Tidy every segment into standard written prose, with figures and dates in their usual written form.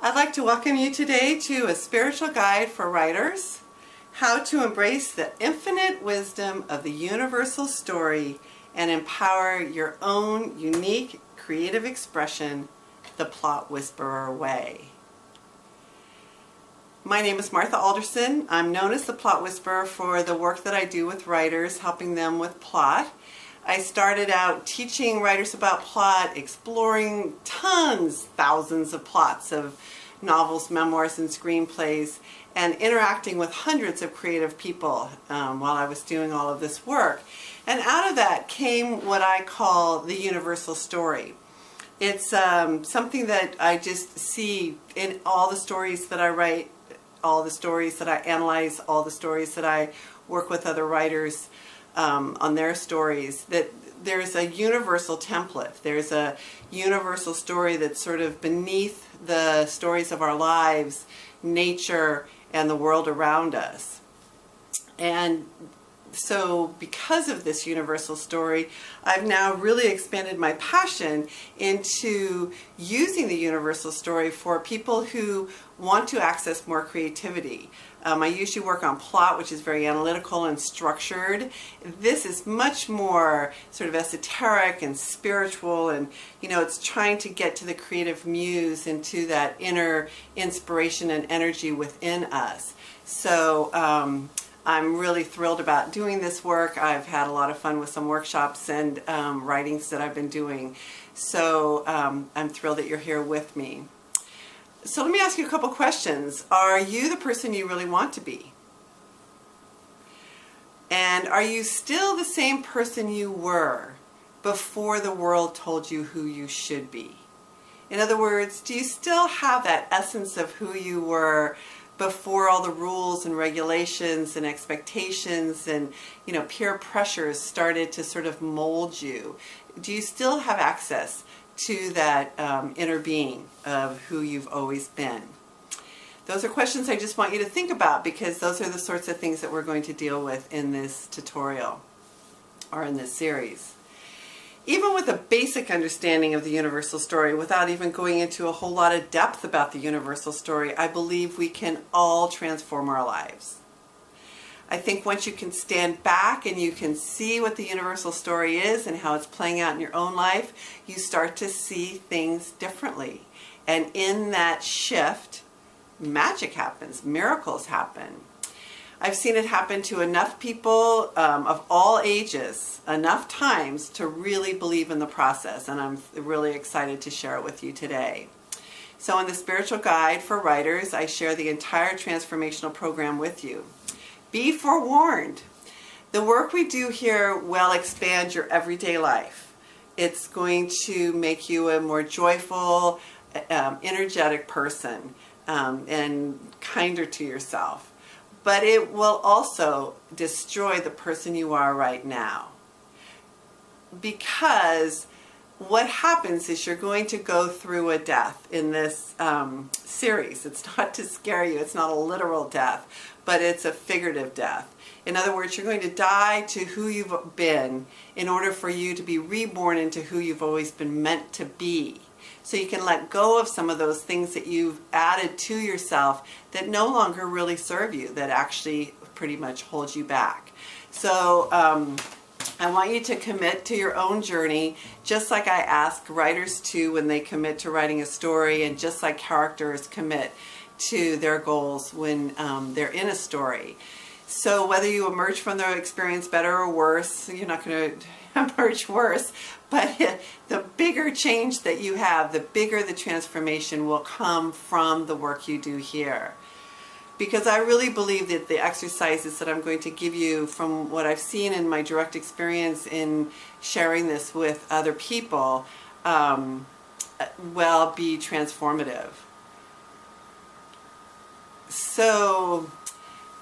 I'd like to welcome you today to a spiritual guide for writers, how to embrace the infinite wisdom of the universal story and empower your own unique creative expression, the Plot Whisperer way. My name is Martha Alderson. I'm known as the Plot Whisperer for the work that I do with writers, helping them with plot. I started out teaching writers about plot, exploring thousands of plots of novels, memoirs, and screenplays, and interacting with hundreds of creative people while I was doing all of this work. And out of that came what I call the universal story. It's something that I just see in all the stories that I write, all the stories that I analyze, all the stories that I work with other writers on their stories, that there's a universal template. There's a universal story that's sort of beneath the stories of our lives, nature, and the world around us. And so because of this universal story, I've now really expanded my passion into using the universal story for people who want to access more creativity. I usually work on plot, which is very analytical and structured. This is much more sort of esoteric and spiritual, and it's trying to get to the creative muse and to that inner inspiration and energy within us. So I'm really thrilled about doing this work. I've had a lot of fun with some workshops and writings that I've been doing. So I'm thrilled that you're here with me. So let me ask you a couple questions. Are you the person you really want to be? And are you still the same person you were before the world told you who you should be? In other words, do you still have that essence of who you were before all the rules and regulations and expectations and peer pressures started to sort of mold you? Do you still have access to that inner being of who you've always been? Those are questions I just want you to think about, because those are the sorts of things that we're going to deal with in this tutorial or in this series. Even with a basic understanding of the universal story, without even going into a whole lot of depth about the universal story, I believe we can all transform our lives. I think once you can stand back and you can see what the universal story is and how it's playing out in your own life, you start to see things differently. And in that shift, magic happens, miracles happen. I've seen it happen to enough people of all ages, enough times to really believe in the process, and I'm really excited to share it with you today. So in the Spiritual Guide for Writers, I share the entire transformational program with you. Be forewarned. The work we do here will expand your everyday life. It's going to make you a more joyful, energetic person and kinder to yourself. But it will also destroy the person you are right now. Because what happens is you're going to go through a death in this series. It's not to scare you. It's not a literal death, but it's a figurative death. In other words, you're going to die to who you've been in order for you to be reborn into who you've always been meant to be. So you can let go of some of those things that you've added to yourself that no longer really serve you, that actually pretty much hold you back. So I want you to commit to your own journey, just like I ask writers to when they commit to writing a story, and just like characters commit to their goals when they're in a story. So whether you emerge from the experience better or worse, you're not going to emerge worse, but the bigger change that you have, the bigger the transformation will come from the work you do here. Because I really believe that the exercises that I'm going to give you, from what I've seen in my direct experience in sharing this with other people, will be transformative. So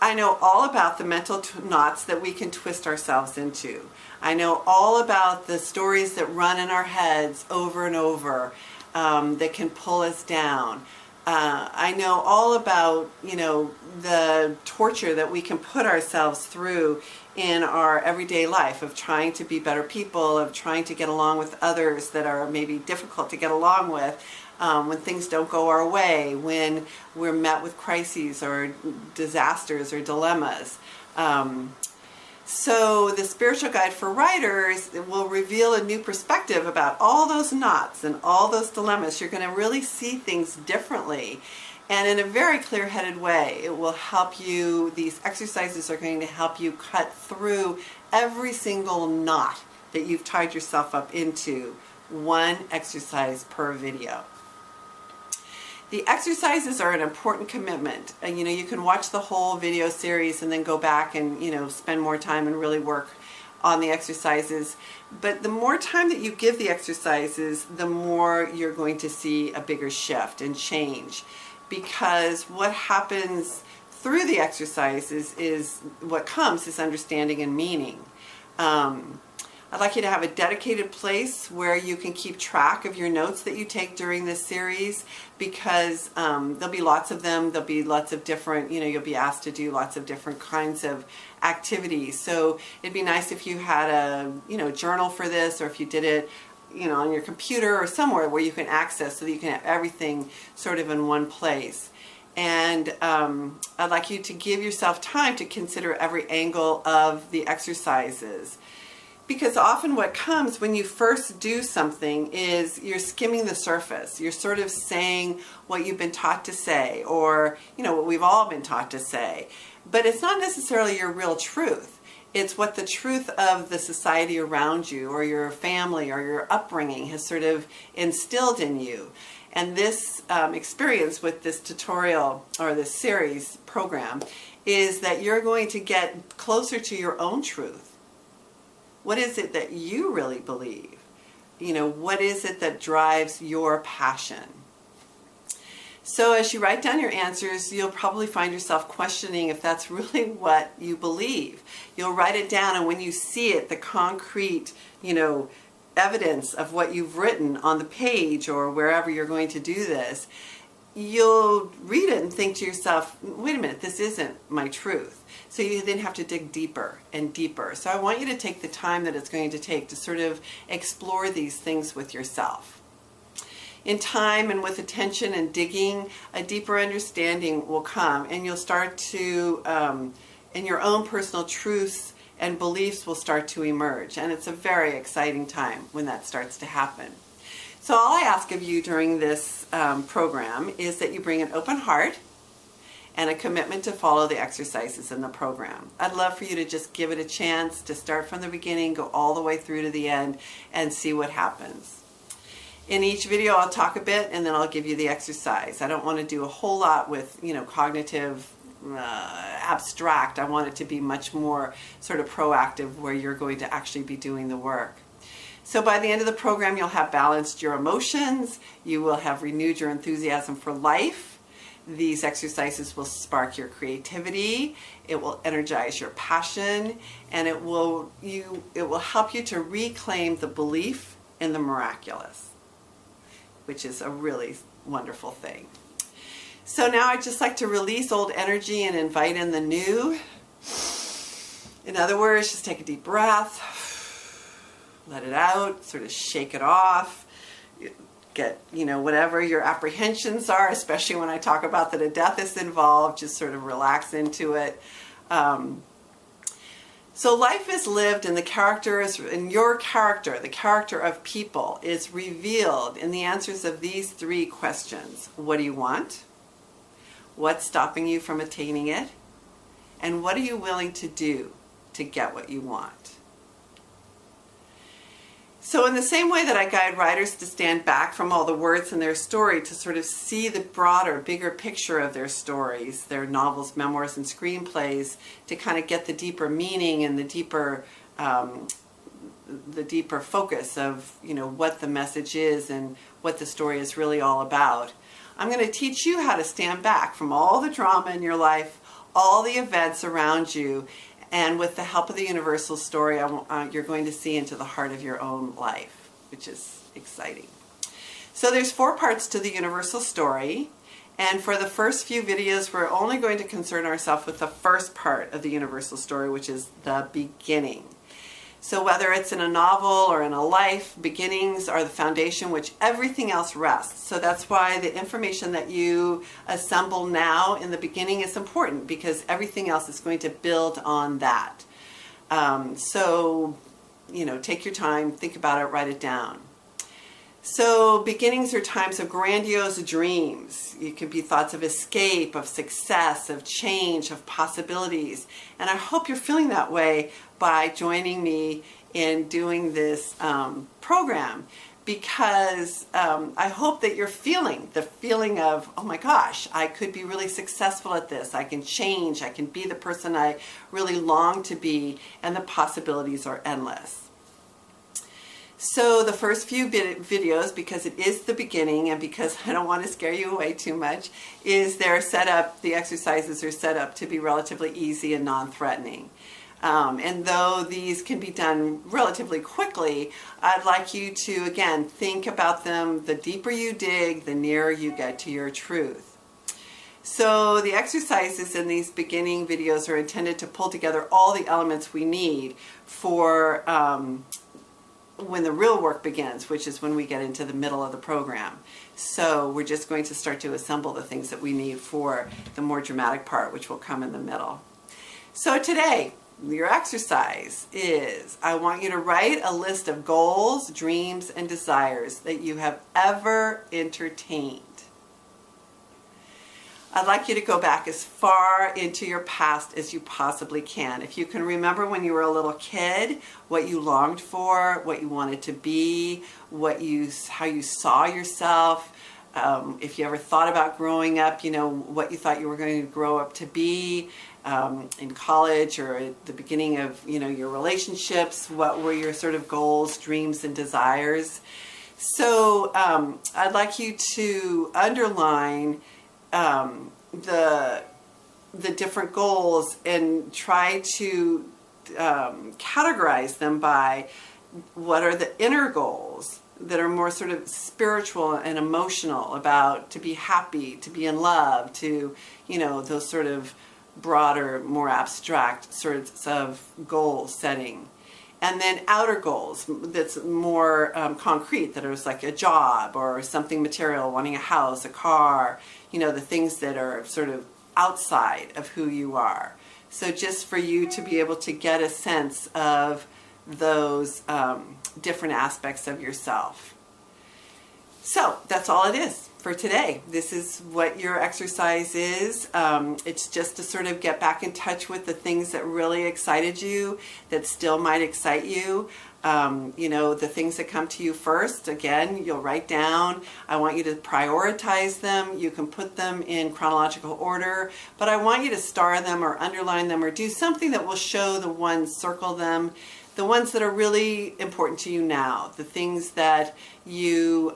I know all about the mental knots that we can twist ourselves into. I know all about the stories that run in our heads over and over that can pull us down. I know all about, the torture that we can put ourselves through in our everyday life of trying to be better people, of trying to get along with others that are maybe difficult to get along with, when things don't go our way, when we're met with crises or disasters or dilemmas. So the spiritual guide for writers will reveal a new perspective about all those knots and all those dilemmas. You're going to really see things differently and in a very clear-headed way. It will help you, these exercises are going to help you cut through every single knot that you've tied yourself up into, one exercise per video. The exercises are an important commitment. And you can watch the whole video series and then go back and spend more time and really work on the exercises. But the more time that you give the exercises, the more you're going to see a bigger shift and change. Because what happens through the exercises is what comes is understanding and meaning. I'd like you to have a dedicated place where you can keep track of your notes that you take during this series, because there'll be lots of them. There'll be lots of different, you'll be asked to do lots of different kinds of activities. So it'd be nice if you had a journal for this, or if you did it on your computer or somewhere where you can access, so that you can have everything sort of in one place. And I'd like you to give yourself time to consider every angle of the exercises. Because often what comes when you first do something is you're skimming the surface. You're sort of saying what you've been taught to say, or what we've all been taught to say. But it's not necessarily your real truth. It's what the truth of the society around you, or your family, or your upbringing has sort of instilled in you. And this experience with this tutorial, or this series program, is that you're going to get closer to your own truth. What is it that you really believe? What is it that drives your passion? So as you write down your answers, you'll probably find yourself questioning if that's really what you believe. You'll write it down, and when you see it, the concrete, evidence of what you've written on the page or wherever you're going to do this, you'll read it and think to yourself, wait a minute, this isn't my truth. So you then have to dig deeper and deeper. So I want you to take the time that it's going to take to sort of explore these things with yourself. In time and with attention and digging, a deeper understanding will come, and you'll start to, and your own personal truths and beliefs will start to emerge. And it's a very exciting time when that starts to happen. So all I ask of you during this program is that you bring an open heart and a commitment to follow the exercises in the program. I'd love for you to just give it a chance, to start from the beginning, go all the way through to the end, and see what happens. In each video I'll talk a bit, and then I'll give you the exercise. I don't want to do a whole lot with cognitive abstract. I want it to be much more sort of proactive, where you're going to actually be doing the work. So by the end of the program, you'll have balanced your emotions, you will have renewed your enthusiasm for life. These exercises will spark your creativity, it will energize your passion, and it will help you to reclaim the belief in the miraculous, which is a really wonderful thing. So now I'd just like to release old energy and invite in the new. In other words, just take a deep breath, let it out, sort of shake it off. Get, whatever your apprehensions are, especially when I talk about that a death is involved, just sort of relax into it. So life is lived, and the character is, and your character, the character of people, is revealed in the answers of these three questions. What do you want? What's stopping you from attaining it? And what are you willing to do to get what you want? So in the same way that I guide writers to stand back from all the words in their story to sort of see the broader, bigger picture of their stories, their novels, memoirs, and screenplays, to kind of get the deeper meaning and the deeper focus of what the message is and what the story is really all about, I'm going to teach you how to stand back from all the drama in your life, all the events around you, and with the help of the universal story, you're going to see into the heart of your own life, which is exciting. So there's 4 parts to the universal story, and for the first few videos, we're only going to concern ourselves with the first part of the universal story, which is the beginning. So whether it's in a novel or in a life, beginnings are the foundation which everything else rests. So that's why the information that you assemble now in the beginning is important, because everything else is going to build on that. So, take your time, think about it, write it down. So beginnings are times of grandiose dreams. It can be thoughts of escape, of success, of change, of possibilities. And I hope you're feeling that way by joining me in doing this program, because I hope that you're feeling the feeling of, oh my gosh, I could be really successful at this. I can change. I can be the person I really long to be, and the possibilities are endless. So the first few videos, because it is the beginning and because I don't want to scare you away too much, the exercises are set up to be relatively easy and non-threatening. And though these can be done relatively quickly, I'd like you to, again, think about them. The deeper you dig, the nearer you get to your truth. So the exercises in these beginning videos are intended to pull together all the elements we need for when the real work begins, which is when we get into the middle of the program. So we're just going to start to assemble the things that we need for the more dramatic part, which will come in the middle. So today, your exercise is, I want you to write a list of goals, dreams, and desires that you have ever entertained. I'd like you to go back as far into your past as you possibly can. If you can remember when you were a little kid, what you longed for, what you wanted to be, how you saw yourself, if you ever thought about growing up, what you thought you were going to grow up to be in college or at the beginning of, your relationships, what were your sort of goals, dreams, and desires. So I'd like you to underline the different goals and try to categorize them by what are the inner goals that are more sort of spiritual and emotional, about to be happy, to be in love, to, those sort of broader, more abstract sorts of goal setting. And then outer goals that's more concrete, that is like a job or something material, wanting a house, a car, the things that are sort of outside of who you are. So just for you to be able to get a sense of those different aspects of yourself. So that's all it is for today. This is what your exercise is. It's just to sort of get back in touch with the things that really excited you, that still might excite you. The things that come to you first, again, you'll write down. I want you to prioritize them. You can put them in chronological order, but I want you to star them or underline them or do something that will show the ones, circle them, the ones that are really important to you now, the things that you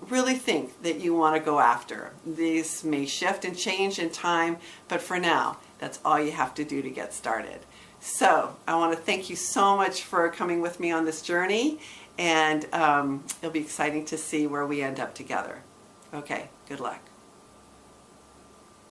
really think that you want to go after. These may shift and change in time, but for now, that's all you have to do to get started. So I want to thank you so much for coming with me on this journey, and it'll be exciting to see where we end up together. Okay, good luck.